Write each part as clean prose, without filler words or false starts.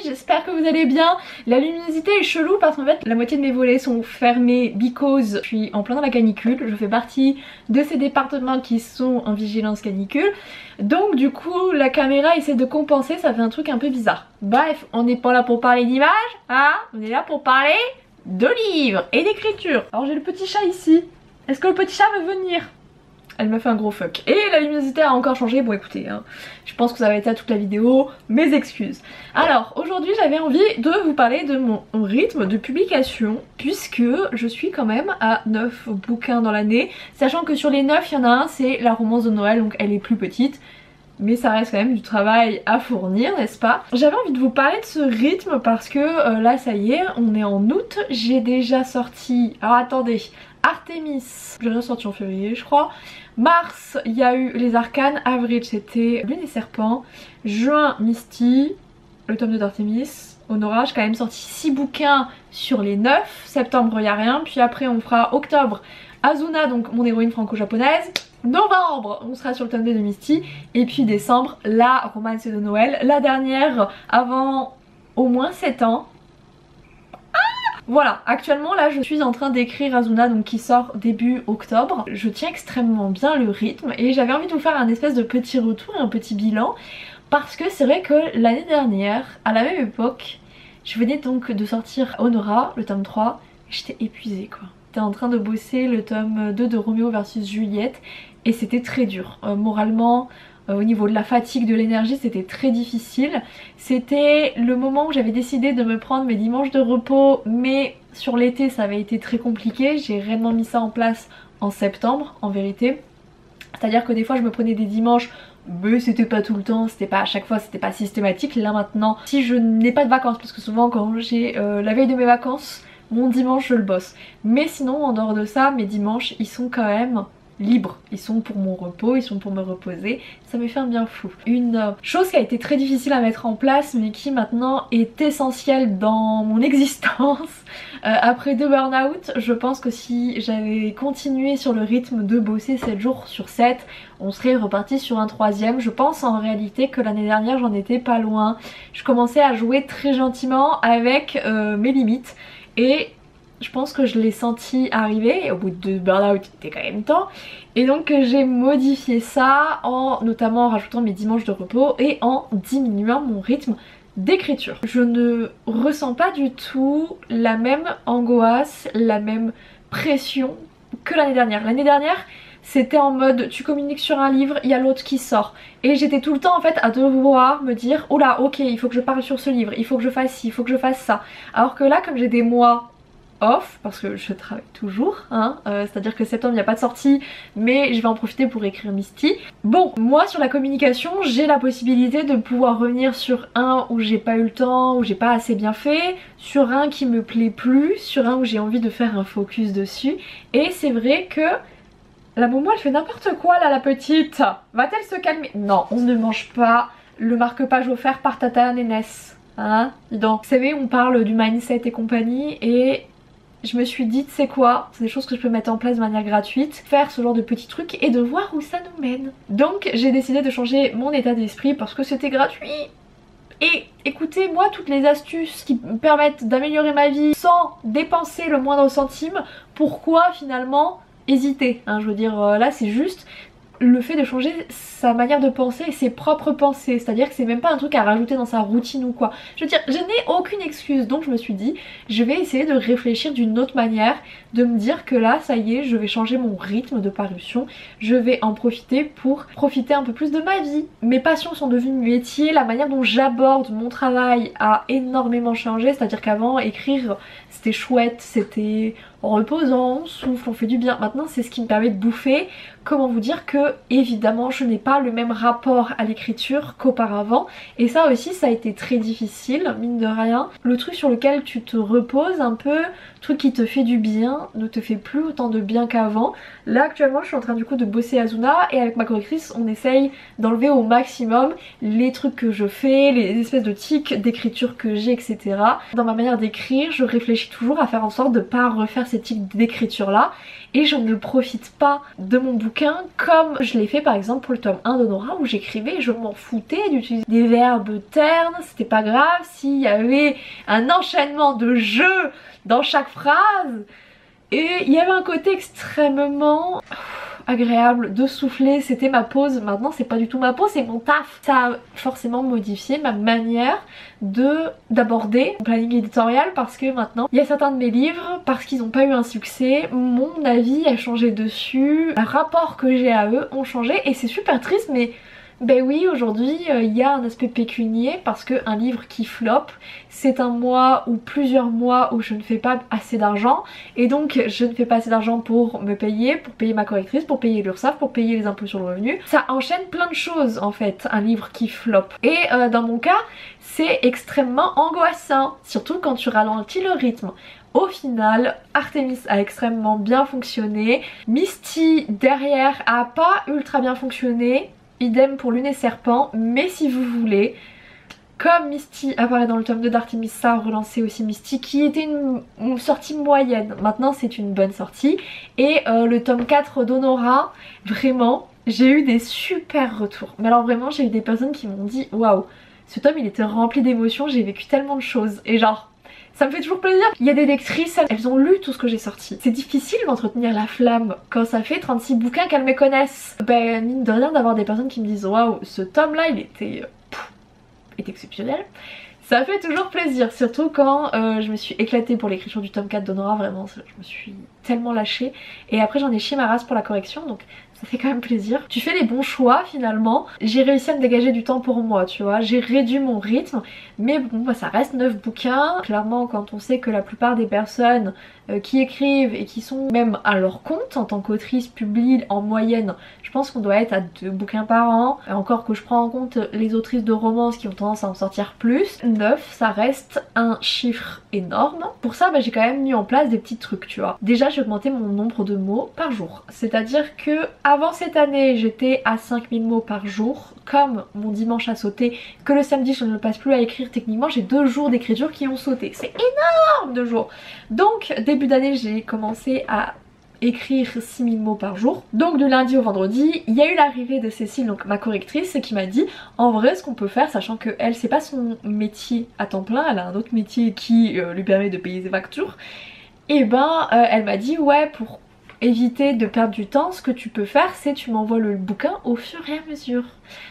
j'espère que vous allez bien. La luminosité est chelou parce qu'en fait la moitié de mes volets sont fermés because je suis en plein dans la canicule. Je fais partie de ces départements qui sont en vigilance canicule. Donc du coup la caméra essaie de compenser, ça fait un truc un peu bizarre. Bref, on n'est pas là pour parler d'images, hein, on est là pour parler de livres et d'écriture. Alors j'ai le petit chat ici. Est-ce que le petit chat veut venir? Elle m'a fait un gros fuck. Et la luminosité a encore changé. Bon écoutez, hein, je pense que ça va être ça toute la vidéo. Mes excuses. Alors aujourd'hui j'avais envie de vous parler de mon rythme de publication. Puisque je suis quand même à 9 bouquins dans l'année. Sachant que sur les 9 il y en a un, c'est la romance de Noël. Donc elle est plus petite. Mais ça reste quand même du travail à fournir, n'est-ce pas? J'avais envie de vous parler de ce rythme parce que là ça y est, on est en août. J'ai déjà sorti... Alors attendez... Artemis, j'ai rien sorti en février je crois. Mars, il y a eu les arcanes. Avril, c'était Lune et Serpent. Juin, Misty, le tome 2 d'Artemis. Honora, j'ai quand même sorti 6 bouquins sur les 9. Septembre, il n'y a rien. Puis après, on fera octobre, Azuna, donc mon héroïne franco-japonaise. Novembre, on sera sur le tome 2 de Misty. Et puis décembre, la romance de Noël. La dernière avant au moins 7 ans. Voilà, actuellement là je suis en train d'écrire Azuna, donc qui sort début octobre. Je tiens extrêmement bien le rythme et j'avais envie de vous faire un espèce de petit retour et un petit bilan. Parce que c'est vrai que l'année dernière, à la même époque, je venais donc de sortir Honora, le tome 3, et j'étais épuisée quoi. J'étais en train de bosser le tome 2 de Roméo versus Juliette et c'était très dur. Moralement... au niveau de la fatigue, de l'énergie, c'était très difficile. C'était le moment où j'avais décidé de me prendre mes dimanches de repos, mais sur l'été ça avait été très compliqué. J'ai réellement mis ça en place en septembre en vérité. C'est-à-dire que des fois je me prenais des dimanches, mais c'était pas tout le temps, c'était pas à chaque fois, c'était pas systématique. Là maintenant, si je n'ai pas de vacances, parce que souvent quand j'ai la veille de mes vacances, mon dimanche je le bosse. Mais sinon en dehors de ça, mes dimanches ils sont quand même... libres, ils sont pour mon repos, ils sont pour me reposer, ça me fait un bien fou. Une chose qui a été très difficile à mettre en place mais qui maintenant est essentielle dans mon existence après 2 burn-out, je pense que si j'avais continué sur le rythme de bosser 7 jours sur 7, on serait reparti sur un 3e. Je pense en réalité que l'année dernière j'en étais pas loin, je commençais à jouer très gentiment avec mes limites et je pense que je l'ai senti arriver et au bout de 2 burn-out il était quand même temps. Et donc j'ai modifié ça en notamment rajoutant mes dimanches de repos et en diminuant mon rythme d'écriture. Je ne ressens pas du tout la même angoisse, la même pression que l'année dernière. L'année dernière c'était en mode tu communiques sur un livre, il y a l'autre qui sort. Et j'étais tout le temps en fait à devoir me dire oh là ok il faut que je parle sur ce livre, il faut que je fasse ci, il faut que je fasse ça. Alors que là comme j'ai des mois off parce que je travaille toujours hein, c'est à dire que septembre il n'y a pas de sortie mais je vais en profiter pour écrire Misty. Bon moi sur la communication j'ai la possibilité de pouvoir revenir sur un où j'ai pas eu le temps, où j'ai pas assez bien fait, sur un qui me plaît plus, sur un où j'ai envie de faire un focus dessus. Et c'est vrai que la Momo elle fait n'importe quoi là la petite. Va-t-elle se calmer? Non on ne mange pas le marque-page offert par Tata Nénès. Hein, dis donc. Vous savez on parle du mindset et compagnie et je me suis dit, tu sais quoi, c'est des choses que je peux mettre en place de manière gratuite, faire ce genre de petits trucs et de voir où ça nous mène. Donc j'ai décidé de changer mon état d'esprit parce que c'était gratuit. Et écoutez, moi toutes les astuces qui me permettent d'améliorer ma vie sans dépenser le moindre centime, pourquoi finalement hésiter hein, je veux dire là c'est juste le fait de changer sa manière de penser et ses propres pensées, c'est à dire que c'est même pas un truc à rajouter dans sa routine ou quoi. Je veux dire je n'ai aucune excuse donc je me suis dit je vais essayer de réfléchir d'une autre manière, de me dire que là ça y est je vais changer mon rythme de parution, je vais en profiter pour profiter un peu plus de ma vie. Mes passions sont devenues métiers, la manière dont j'aborde mon travail a énormément changé, c'est à dire qu'avant écrire c'était chouette, c'était reposant, on souffle, on fait du bien. Maintenant c'est ce qui me permet de bouffer. Comment vous dire que évidemment je n'ai pas le même rapport à l'écriture qu'auparavant et ça aussi ça a été très difficile mine de rien. Le truc sur lequel tu te reposes un peu, le truc qui te fait du bien ne te fait plus autant de bien qu'avant. Là actuellement je suis en train du coup de bosser Azuna et avec ma correctrice on essaye d'enlever au maximum les trucs que je fais, les espèces de tics d'écriture que j'ai etc. Dans ma manière d'écrire je réfléchis toujours à faire en sorte de pas refaire ce type d'écriture là et je ne profite pas de mon bouquin comme je l'ai fait par exemple pour le tome 1 d'Honora où j'écrivais et je m'en foutais d'utiliser des verbes ternes, c'était pas grave s'il y avait un enchaînement de jeux dans chaque phrase. Et il y avait un côté extrêmement agréable de souffler, c'était ma pause. Maintenant c'est pas du tout ma pause, c'est mon taf. Ça a forcément modifié ma manière d'aborder mon planning éditorial parce que maintenant il y a certains de mes livres, parce qu'ils n'ont pas eu un succès, mon avis a changé dessus, le rapport que j'ai à eux ont changé et c'est super triste mais ben oui, aujourd'hui il y a un aspect pécunier parce qu'un livre qui floppe, c'est un mois ou plusieurs mois où je ne fais pas assez d'argent et donc je ne fais pas assez d'argent pour me payer, pour payer ma correctrice, pour payer l'URSSAF, pour payer les impôts sur le revenu. Ça enchaîne plein de choses en fait, un livre qui floppe. Et dans mon cas, c'est extrêmement angoissant, surtout quand tu ralentis le rythme. Au final, Artemis a extrêmement bien fonctionné, Misty derrière a pas ultra bien fonctionné. Idem pour Lune et Serpent, mais si vous voulez, comme Misty apparaît dans le tome 2 d'Artemis, ça a relancé aussi Misty qui était une sortie moyenne. Maintenant c'est une bonne sortie. Et le tome 4 d'Honora, vraiment, j'ai eu des super retours. Mais alors vraiment, j'ai eu des personnes qui m'ont dit waouh, ce tome il était rempli d'émotions, j'ai vécu tellement de choses. Et genre, ça me fait toujours plaisir. Il y a des lectrices, elles ont lu tout ce que j'ai sorti. C'est difficile d'entretenir la flamme quand ça fait 36 bouquins qu'elles me connaissent. Ben mine de rien d'avoir des personnes qui me disent waouh, ce tome là il était exceptionnel. Ça fait toujours plaisir, surtout quand je me suis éclatée pour l'écriture du tome 4 d'Honora, vraiment je me suis tellement lâchée. Et après j'en ai chié ma race pour la correction, donc ça fait quand même plaisir. Tu fais les bons choix finalement. J'ai réussi à me dégager du temps pour moi, tu vois. J'ai réduit mon rythme, mais bon bah, ça reste 9 bouquins. Clairement quand on sait que la plupart des personnes qui écrivent et qui sont même à leur compte en tant qu'autrice publient en moyenne, je pense qu'on doit être à 2 bouquins par an. Et encore que je prends en compte les autrices de romance qui ont tendance à en sortir plus, 9 ça reste un chiffre énorme. Pour ça bah, j'ai quand même mis en place des petits trucs, tu vois. Déjà j'ai augmenté mon nombre de mots par jour, c'est à dire que avant cette année j'étais à 5000 mots par jour. Comme mon dimanche a sauté, que le samedi je ne le passe plus à écrire, techniquement j'ai 2 jours d'écriture qui ont sauté, c'est énorme 2 jours. Donc début d'année j'ai commencé à écrire 6000 mots par jour. Donc du lundi au vendredi, il y a eu l'arrivée de Cécile, donc ma correctrice, qui m'a dit en vrai ce qu'on peut faire, sachant que elle c'est pas son métier à temps plein, elle a un autre métier qui lui permet de payer ses factures. Et ben elle m'a dit ouais, pour éviter de perdre du temps, ce que tu peux faire c'est tu m'envoies le bouquin au fur et à mesure.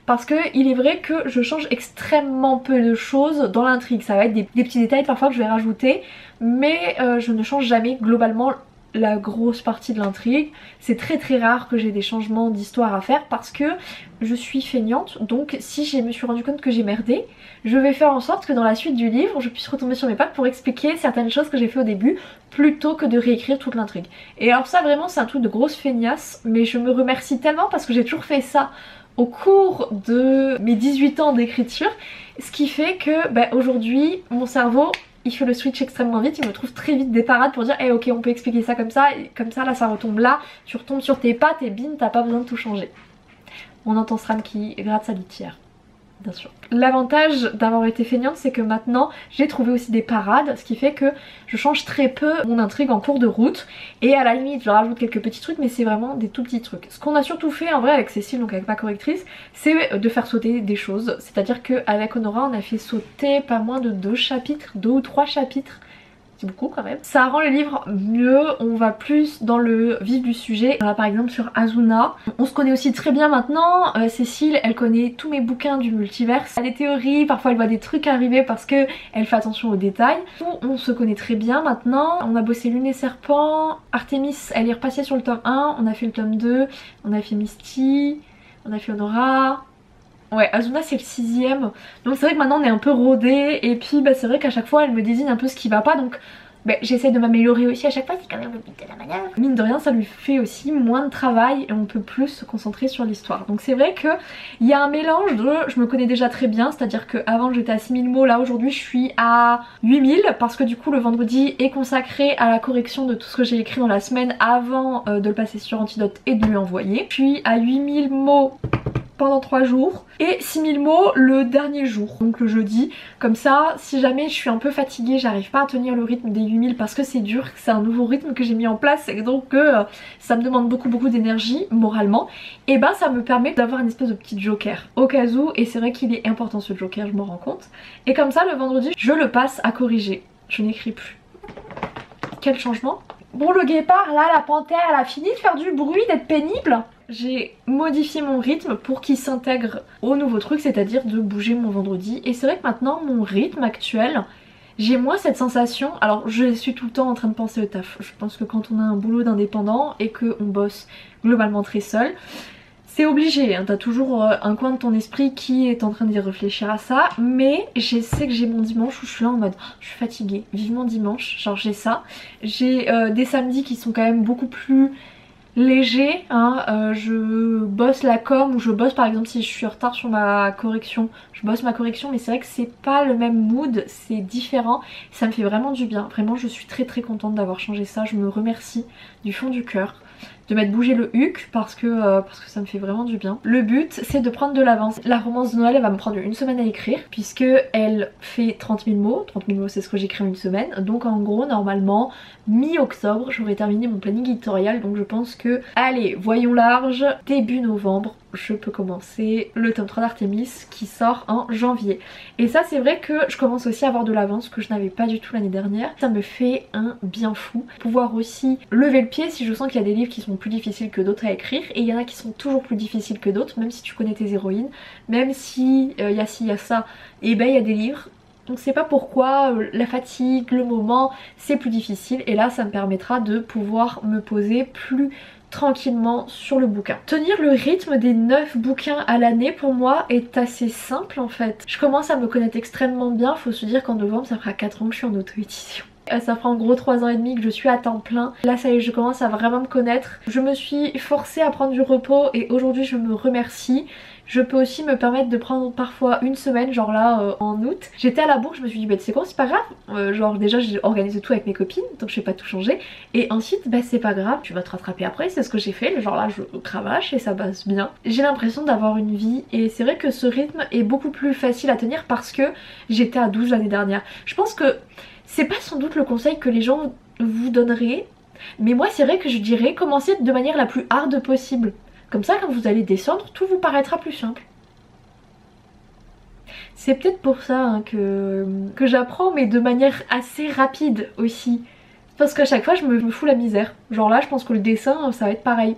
Parce que il est vrai que je change extrêmement peu de choses dans l'intrigue, ça va être des petits détails parfois que je vais rajouter, mais je ne change jamais globalement la grosse partie de l'intrigue. C'est très rare que j'ai des changements d'histoire à faire parce que je suis feignante, donc si je me suis rendu compte que j'ai merdé, je vais faire en sorte que dans la suite du livre je puisse retomber sur mes pattes pour expliquer certaines choses que j'ai fait au début plutôt que de réécrire toute l'intrigue. Et alors ça vraiment c'est un truc de grosse feignasse, mais je me remercie tellement parce que j'ai toujours fait ça au cours de mes 18 ans d'écriture, ce qui fait que bah, aujourd'hui mon cerveau il fait le switch extrêmement vite, il me trouve très vite des parades pour dire hey, ok on peut expliquer ça et comme ça là ça retombe là, tu retombes sur tes pattes et bim t'as pas besoin de tout changer. On entend Sram qui gratte sa litière, bien sûr. L'avantage d'avoir été feignante c'est que maintenant j'ai trouvé aussi des parades, ce qui fait que je change très peu mon intrigue en cours de route et à la limite je rajoute quelques petits trucs mais c'est vraiment des tout petits trucs. Ce qu'on a surtout fait en vrai avec Cécile, donc avec ma correctrice, c'est de faire sauter des choses, c'est à dire qu'avec Honora on a fait sauter pas moins de 2 ou 3 chapitres. C'est beaucoup quand même. Ça rend le livre mieux, on va plus dans le vif du sujet. Là, par exemple sur Azuna, on se connaît aussi très bien maintenant. Cécile, elle connaît tous mes bouquins du multiverse. Elle a des théories, parfois elle voit des trucs arriver parce que elle fait attention aux détails. On se connaît très bien maintenant. On a bossé Lune et Serpent. Artemis, elle est repassée sur le tome 1. On a fait le tome 2. On a fait Misty. On a fait Honora. Ouais, Azuna c'est le 6ème, donc c'est vrai que maintenant on est un peu rodé et puis bah, c'est vrai qu'à chaque fois elle me désigne un peu ce qui va pas, donc bah, j'essaie de m'améliorer aussi à chaque fois, c'est quand même le but de la manière. Mine de rien ça lui fait aussi moins de travail et on peut plus se concentrer sur l'histoire. Donc c'est vrai qu'il y a un mélange de je me connais déjà très bien, c'est à dire qu'avant j'étais à 6000 mots, là aujourd'hui je suis à 8000 parce que du coup le vendredi est consacré à la correction de tout ce que j'ai écrit dans la semaine avant de le passer sur Antidote et de lui envoyer. Je suis à 8000 mots pendant 3 jours et 6000 mots le dernier jour, donc le jeudi. Comme ça, si jamais je suis un peu fatiguée, j'arrive pas à tenir le rythme des 8000 parce que c'est dur, c'est un nouveau rythme que j'ai mis en place et donc ça me demande beaucoup d'énergie moralement, et ben ça me permet d'avoir une espèce de petit joker au cas où, et c'est vrai qu'il est important ce joker, je me rends compte. Et comme ça le vendredi je le passe à corriger, je n'écris plus. Quel changement! Bon, le guépard là, la panthère, elle a fini de faire du bruit, d'être pénible. J'ai modifié mon rythme pour qu'il s'intègre au nouveau truc, c'est-à-dire de bouger mon vendredi. Et c'est vrai que maintenant, mon rythme actuel, j'ai moins cette sensation. Alors, je suis tout le temps en train de penser au taf. Je pense que quand on a un boulot d'indépendant et qu'on bosse globalement très seul, c'est obligé, hein, t'as toujours un coin de ton esprit qui est en train d'y réfléchir à ça. Mais je sais que j'ai mon dimanche où je suis là en mode je suis fatiguée, vivement dimanche, genre j'ai ça. J'ai des samedis qui sont quand même beaucoup plus légers, hein. Je bosse la com, ou je bosse par exemple si je suis en retard sur ma correction, je bosse ma correction, mais c'est vrai que c'est pas le même mood, c'est différent, ça me fait vraiment du bien. Vraiment je suis très contente d'avoir changé ça, je me remercie du fond du cœur de m'être bougé le huc parce que ça me fait vraiment du bien. Le but c'est de prendre de l'avance. La romance de Noël elle va me prendre une semaine à écrire puisque elle fait 30 000 mots. 30 000 mots c'est ce que j'écris en une semaine. Donc en gros normalement mi-octobre j'aurai terminé mon planning éditorial, donc je pense que allez voyons large, début novembre je peux commencer le tome 3 d'Artémis qui sort en janvier. Et ça c'est vrai que je commence aussi à avoir de l'avance que je n'avais pas du tout l'année dernière. Ça me fait un bien fou. Pouvoir aussi lever le pied si je sens qu'il y a des livres qui sont plus difficiles que d'autres à écrire, et il y en a qui sont toujours plus difficiles que d'autres, même si tu connais tes héroïnes, même si il y a ci, il y a ça, et ben il y a des livres, on ne sait pas pourquoi, la fatigue, le moment, c'est plus difficile, et là ça me permettra de pouvoir me poser plus tranquillement sur le bouquin. Tenir le rythme des 9 bouquins à l'année pour moi est assez simple en fait. Je commence à me connaître extrêmement bien, faut se dire qu'en novembre ça fera 4 ans que je suis en auto-édition. Ça fera en gros 3 ans et demi que je suis à temps plein. Là ça y est, je commence à vraiment me connaître. Je me suis forcée à prendre du repos et aujourd'hui je me remercie. Je peux aussi me permettre de prendre parfois une semaine, genre là en août. J'étais à la bourre, je me suis dit bah c'est quoi, c'est pas grave. Genre déjà j'ai organisé tout avec mes copines, donc je vais pas tout changer. Et ensuite bah c'est pas grave, tu vas te rattraper après, c'est ce que j'ai fait. Genre là je cravache et ça passe bien. J'ai l'impression d'avoir une vie et c'est vrai que ce rythme est beaucoup plus facile à tenir parce que j'étais à 12 l'année dernière. Je pense que c'est pas sans doute le conseil que les gens vous donneraient, mais moi c'est vrai que je dirais commencez de manière la plus hard possible. Comme ça quand vous allez descendre, tout vous paraîtra plus simple. C'est peut-être pour ça hein, que j'apprends, mais de manière assez rapide aussi. Parce qu'à chaque fois je me fous la misère. Genre là je pense que le dessin ça va être pareil.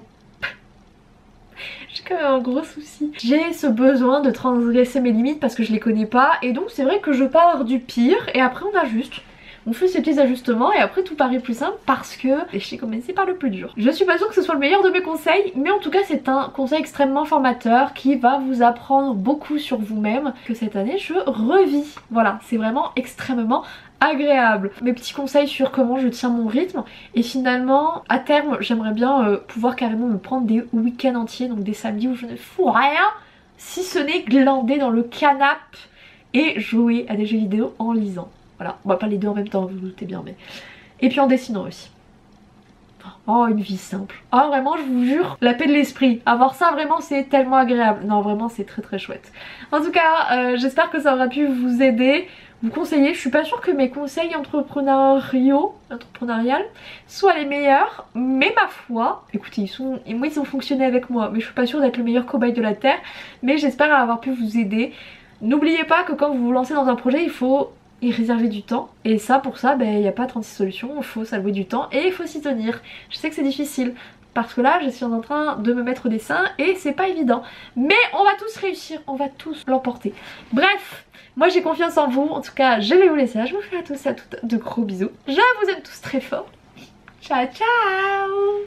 J'ai quand même un gros souci. J'ai ce besoin de transgresser mes limites parce que je les connais pas, et donc c'est vrai que je pars du pire et après on ajuste. On fait ces petits ajustements et après tout paraît plus simple parce que j'ai commencé par le plus dur. Je suis pas sûre que ce soit le meilleur de mes conseils, mais en tout cas c'est un conseil extrêmement formateur qui va vous apprendre beaucoup sur vous-même, que cette année je revis. Voilà, c'est vraiment extrêmement agréable. Mes petits conseils sur comment je tiens mon rythme, et finalement à terme j'aimerais bien pouvoir carrément me prendre des week-ends entiers, donc des samedis où je ne fous rien si ce n'est glander dans le canapé et jouer à des jeux vidéo en lisant. Voilà, on va pas les deux en même temps, vous vous doutez bien, mais... Et puis en dessinant aussi. Oh, une vie simple. Ah vraiment, je vous jure, la paix de l'esprit. Avoir ça vraiment c'est tellement agréable. Non vraiment c'est très chouette. En tout cas, j'espère que ça aura pu vous aider, vous conseiller. Je suis pas sûre que mes conseils entrepreneurial soient les meilleurs, mais ma foi, écoutez, ils ont fonctionné avec moi, mais je suis pas sûre d'être le meilleur cobaye de la terre, mais j'espère avoir pu vous aider. N'oubliez pas que quand vous vous lancez dans un projet, il faut y réserver du temps, et ça pour ça il n'y a pas 36 solutions, il faut s'allouer du temps et il faut s'y tenir. Je sais que c'est difficile parce que là je suis en train de me mettre au dessin et c'est pas évident, mais on va tous réussir, on va tous l'emporter. Bref, moi j'ai confiance en vous, en tout cas je vais vous laisser là, je vous fais à tous et à toutes de gros bisous, je vous aime tous très fort, ciao ciao.